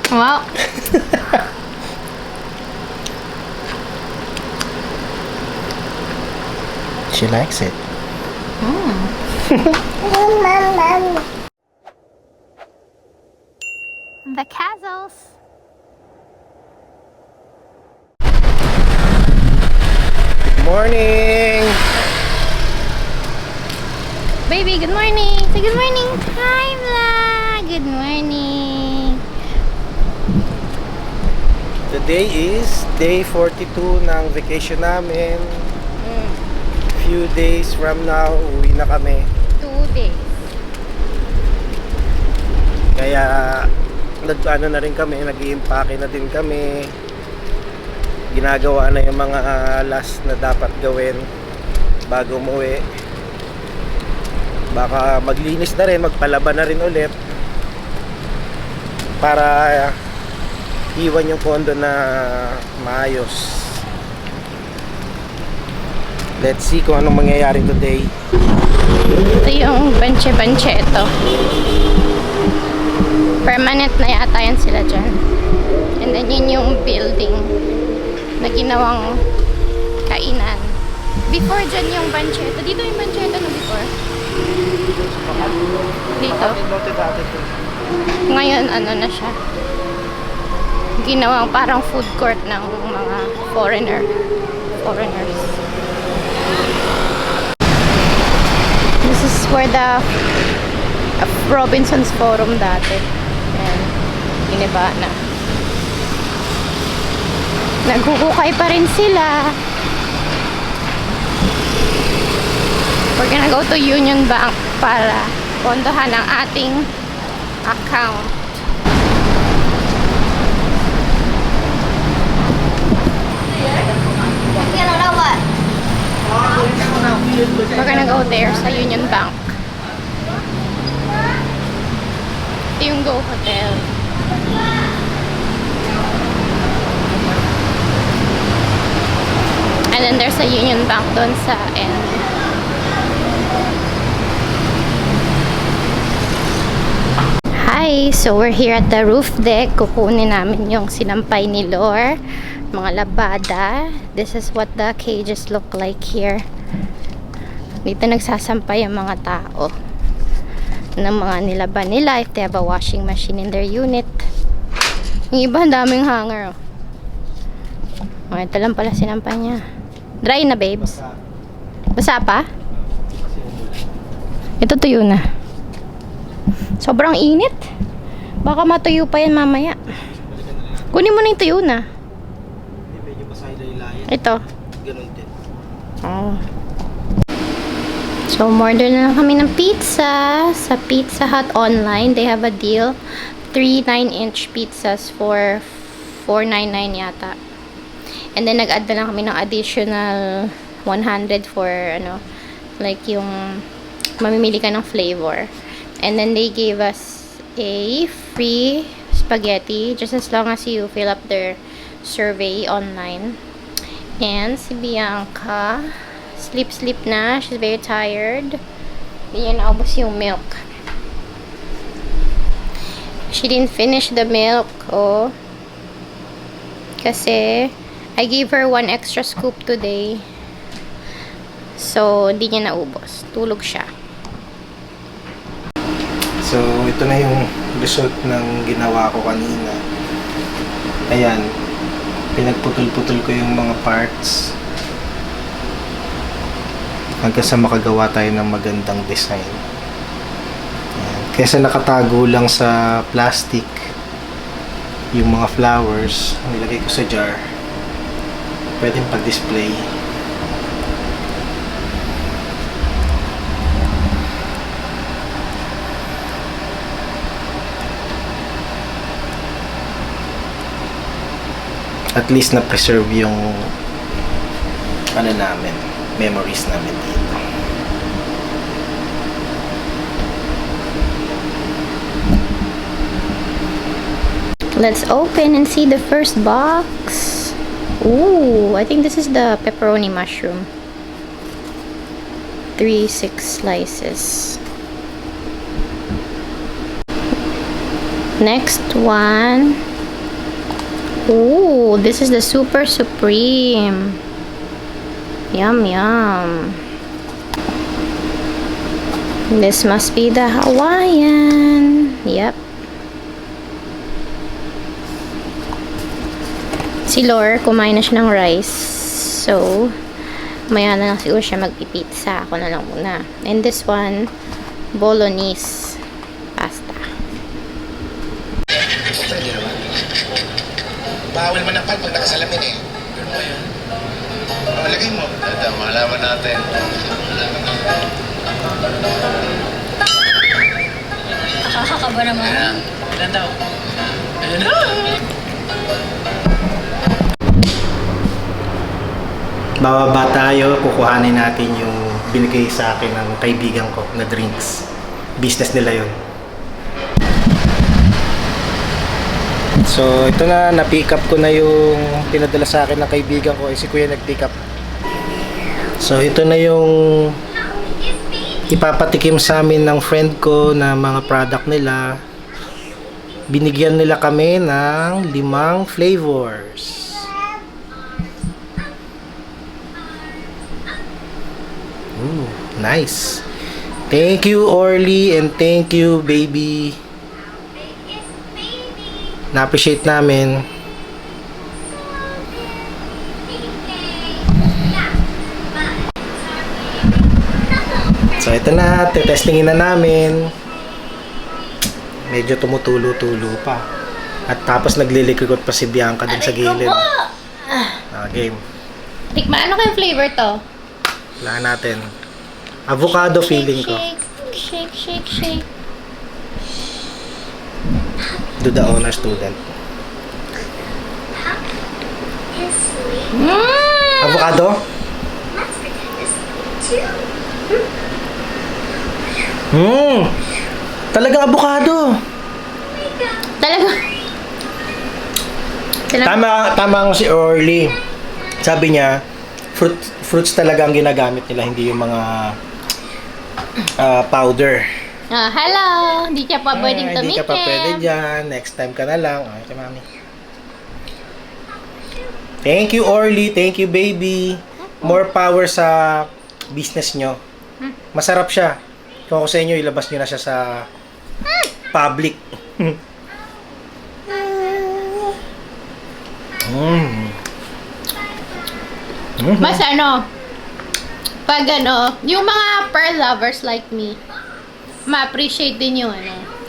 Wow. She likes it. The castles. Morning! Baby, good morning. Say good morning. Hi, vlog. Good morning. Today is day 42 ng vacation namin. Few days from now, uwi na kami. 2 days. Kaya nag-ano na rin kami, nag-i-impake na din kami. Ginagawa na yung mga last na dapat gawin bago umuwi. Baka maglinis na rin, magpalaba na rin ulit para iwan yung kondo na maayos. Let's see kung anong mangyayari today. Ito yung banche-banche ito. Permanent na yata yan sila dyan. And then yun yung building na ginawang kainan. Before dyan yung bancheta. Dito yung bancheta no before? Dito. Ngayon ano na siya. Ginawang parang food court ng mga foreigners. This is where the Robinson's Forum dati. Ayan. Iniba na. Naghuhukay pa rin sila. We're gonna go to Union Bank para pondohan ang ating account. We're gonna go there sa Union Bank. Ito yung Go Hotel. And then there's a Union Bank doon sa end. Hi! So we're here at the roof deck. Kukunin namin yung sinampay ni Lore. Mga labada. This is what the cages look like here. Dito nagsasampay ang mga tao ng mga nilaban nila if they have a washing machine in their unit. Yung iba, daming hanger. Oh, ito lang pala sinampay niya. Dry na, babes. Basa pa? Ito tuyo na. Sobrang init. Baka matuyo pa yan mamaya. Kunin mo na yung tuyo na. Ito. Ganun din. Oh. So, order na lang kami ng pizza sa Pizza Hut online. They have a deal. 3 9-inch pizzas for $4.99 yata. And then, nag-add na lang kami ng additional 100 for, like yung mamimili ka ng flavor. And then, they gave us a free spaghetti just as long as you fill up their survey online. And si Bianca, sleep na. She's very tired. Hindi niya naubos yung milk. She didn't finish the milk. Oh. Kasi, I gave her 1 extra scoop today. So, hindi niya naubos. Tulog siya. So, ito na yung result ng ginawa ko kanina. Ayan. Pinagputol-putol ko yung mga parts hanggang sa makagawa tayo ng magandang design. Ayan. Kesa nakatago lang sa plastic yung mga flowers, nilagay ko sa jar, pwedeng pag-display. At least na-preserve yung memories namin dito. Let's open and see the first box. Ooh, I think this is the pepperoni mushroom. 3-6 slices. Next one. Ooh, this is the Super Supreme. Yum, yum. This must be the Hawaiian. Yep. Si Lore, kumain na siya ng rice. So, maya na lang siguro siya magpipizza. Ako na lang muna. And this one, bolognese pasta. Pwede naman. Bawal man ang pag nakasalamin eh. Ganun ba yun? Lagay mo. Ito, malaman natin. Nakakakaba naman. Ilan daw? Ayan na! Bababa tayo, kukuhanin natin yung binigay sa akin ng kaibigan ko na drinks. Business nila yun. So, ito na, na-pick up ko na yung pinadala sa akin ng kaibigan ko. Si Kuya nag-pick up. So, ito na yung ipapatikim sa amin ng friend ko na mga product nila. Binigyan nila kami ng 5 flavors. Ooh, nice. Thank you, Orly, and thank you, baby. Na-appreciate namin. So, ito na. Testingin na namin. Medyo tumutulo-tulo pa. At tapos naglilikot pa si Bianca dun sa gilid. Game. Tikman, ano kayong flavor to? Lahan natin. Avocado feeling ko. Shake, shake, shake. Do the honor student. Avocado? Talagang avocado. Talaga. Tama ang si Orly. Sabi niya, fruits talaga ang ginagamit nila, hindi yung mga powder. Hello! Hindi siya pa pwedeng tumikim. Hindi ka pa pwede dyan. Next time ka na lang. Okay, mami. Thank you, Orly. Thank you, baby. More power sa business nyo. Masarap siya. Kung ako sa inyo, ilabas nyo na siya sa public. Mas pag yung mga pearl lovers like me, ma-appreciate din yung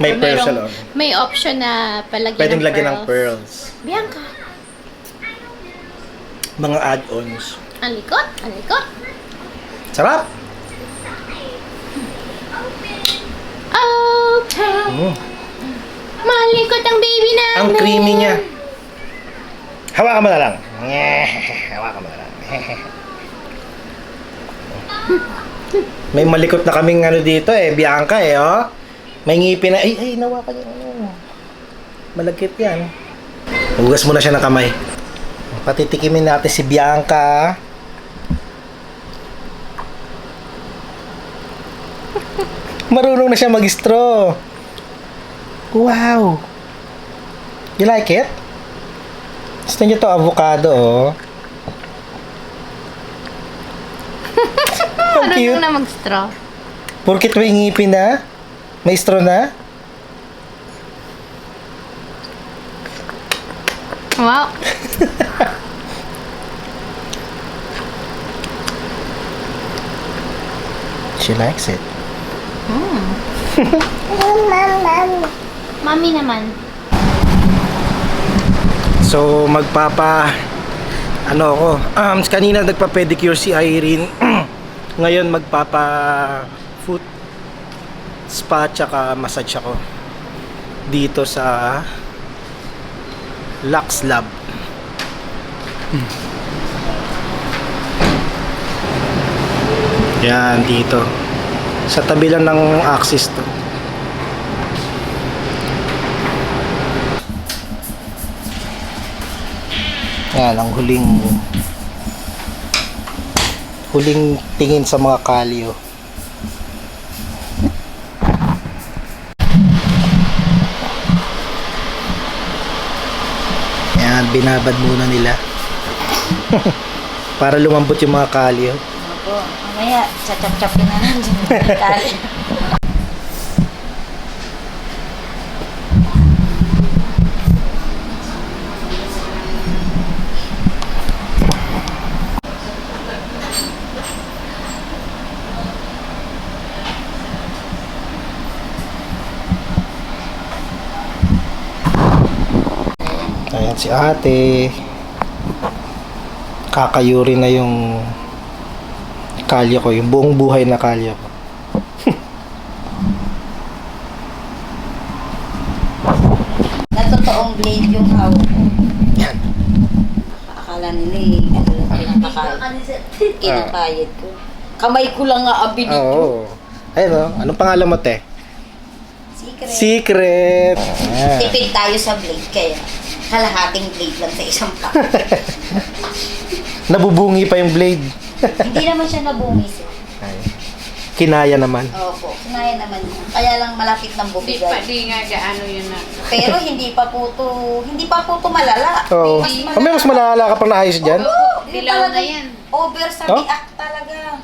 May kung pearls merong- sa loob. May option na palagyan Pwedeng ng lagyan ng pearls. pearls. Bianca, Mga add-ons. ang likot, ang likot. Sarap! Okay. Malikot ang baby namin. Ang creamy niya. Hawakan mo na lang. Hawakan mo na lang. May malikot na kaming dito Bianca oh. May ngipin na. Ay, nawakan niya. Malagkit yan. Hugas muna siya ng kamay. Patitikimin natin si Bianca. Marunong na siya mag-straw. Wow. You like it? Gusto niyo to avocado, oh. Ang cute. Marunong na mag-straw. Porkit may ngipin na? May straw na? Wow. She likes it. Mami naman. So, ako, kanina nagpa-pedicure si Irene. Ngayon, foot spa tsaka massage ako. Dito sa Lux Lab. Yan, dito. Sa tabi lang ng Axis to. Yan, ang huling tingin sa mga kalyo. Yan, binabad muna nila. Para lumambot yung mga kalyo. Opo, mamaya, chachap-chapin na lang dyan. Kali. Ayan si ate. Kakayuri na yung kalyo ko, yung buong buhay na kalyo ko. Na totoong blade yung hawak ko. Yan. Akala nila eh, ano lang kinakayad ko. Kamay ko lang nga abin nito. Oo. Ayun o. Anong pangalan mo, te? Secret. Secret. Ayan. Tipid tayo sa blade kaya kalahating blade lang sa isang pack. Nabubungi pa yung blade. Hindi naman siya nabumis. Ay. Kinaya naman. Opo, kinaya naman niya. Kaya lang malapit ng bubigay. Di nga gaano yun na. Pero hindi pa po to malala. Oo. May mas malala ka pang naayos dyan? Oo, Dilaw na yan. Over sa Oh? biak talaga.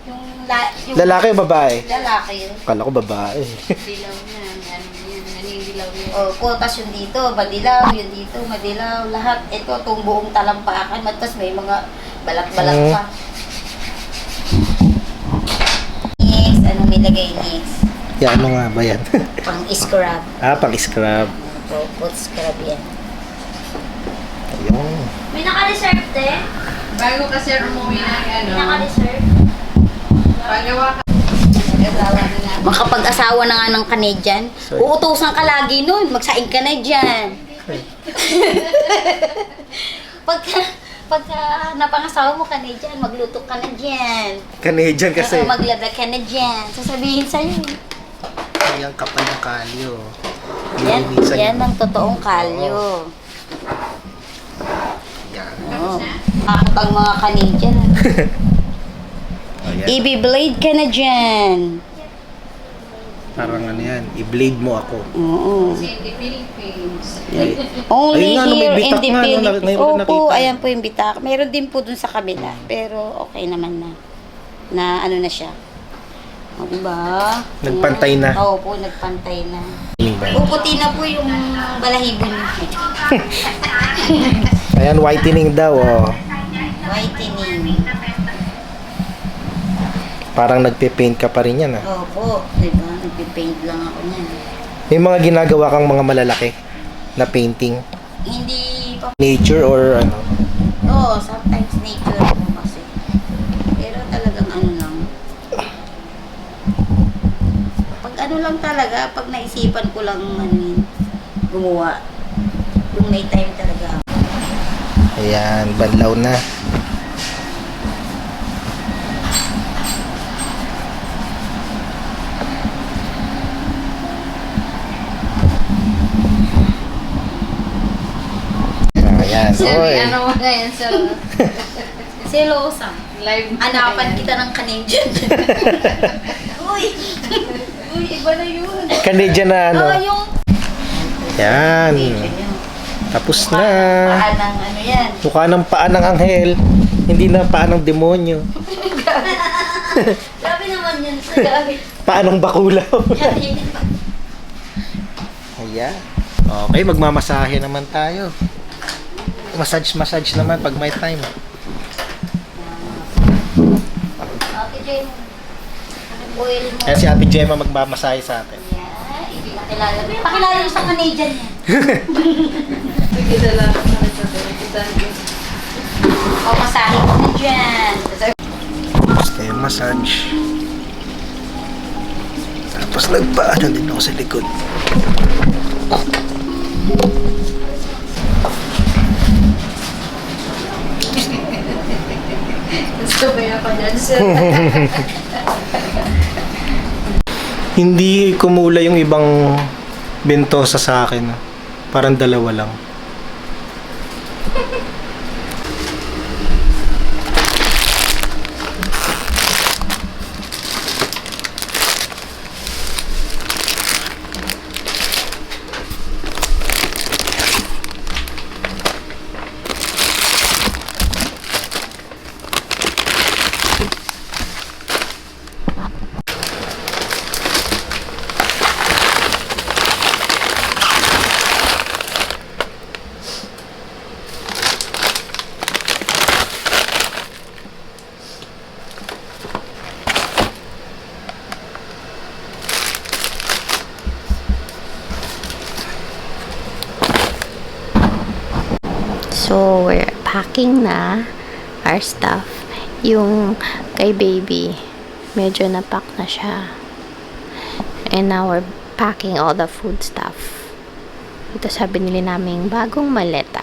Yung Lalaki o babae? lalaki yun. Kala ko babae. Dilaw na. Ano yun? Naninilaw yun. O, kutas yun dito, madilaw, yun dito, madilaw, lahat. Ito, itong buong talampakan, tapos may mga balat-balat pa. Next, anong nilagay next? Yan, ano nga ba yan? Pang-scrub. Pang-scrub. Put scrub yan. Ayun. May naka-reserve, te? Bago kasi umuwi ng ano, Naka-reserve? pagawa ka. Nag-asawa na nga. Makapag-asawa na nga ng Canadian, Sorry. uutusan ka lagi nun, magsaing ka na dyan. Pagka napangasawa mo Canadian, magluto ka na dyan. Canadian kasi. Maglaba ka na dyan. Sasabihin sa'yo. Yung kapal ng kalyo. Yan, Lilinisan yan yun. ang totoong kalyo. Yan. Oo. Akot ang mga Canadian. Ayan. I-blade ka na dyan. Parang ano yan, i-blade mo ako. Oo. Kasi in the Philippines. Only Ayun nga, no, may here in bitak the nga, no, Philippines. ngayon ko Opo, nakita. ayan po yung bitak. Meron din po dun sa kabila. Pero okay naman na. Na ano na siya. O, diba? Nagpantay na. Oo po, nagpantay na. Diba? Puputi na po yung balahibo niyo. Ayan, whitening daw, oh. Whitening. Parang nagpe-paint ka pa rin yan, ah. Opo, diba? Nagpipaint lang ako niyan. May mga ginagawa kang mga malalaki na painting. Hindi pa. Nature or ano. Oo, sometimes nature po kasi. Pero talagang ano lang. Pag ano lang talaga, pag naisipan ko lang ano yun, gumawa. Yung may time talaga. Ayan, banlaw na. Ayan, Sabi, oy. ano mo na yan sa Selosa. live. Anapan kita ng Canadian. Uy! Uy, iba na yun. Canadian na ano. Yung Yan. Tapos na. paan ng ano yan. Mukha ng paa ng anghel. Hindi na paa ng demonyo. Grabe naman yun. Grabe. Paa ng bakulaw. Grabe. Ayan. Okay, magmamasahe naman tayo. Massage naman pag may time. Okay, Jen. Oil mo. Kaya si Ate Gemma magmamasahe sa atin. Yan. Pakilala mo. Pakilala mo sa Canadian yan. Kita lang sa O, masahe ko na dyan. Basta yung massage. Tapos nagpaano din ako sa likod. Gusto ba yan pa dyan, sir? Hindi kumula yung ibang bentosa sa akin. Parang dalawa lang. So, we're packing na our stuff. Yung kay baby, medyo napack na siya. And now, we're packing all the food stuff. Ito sa binili naming bagong maleta.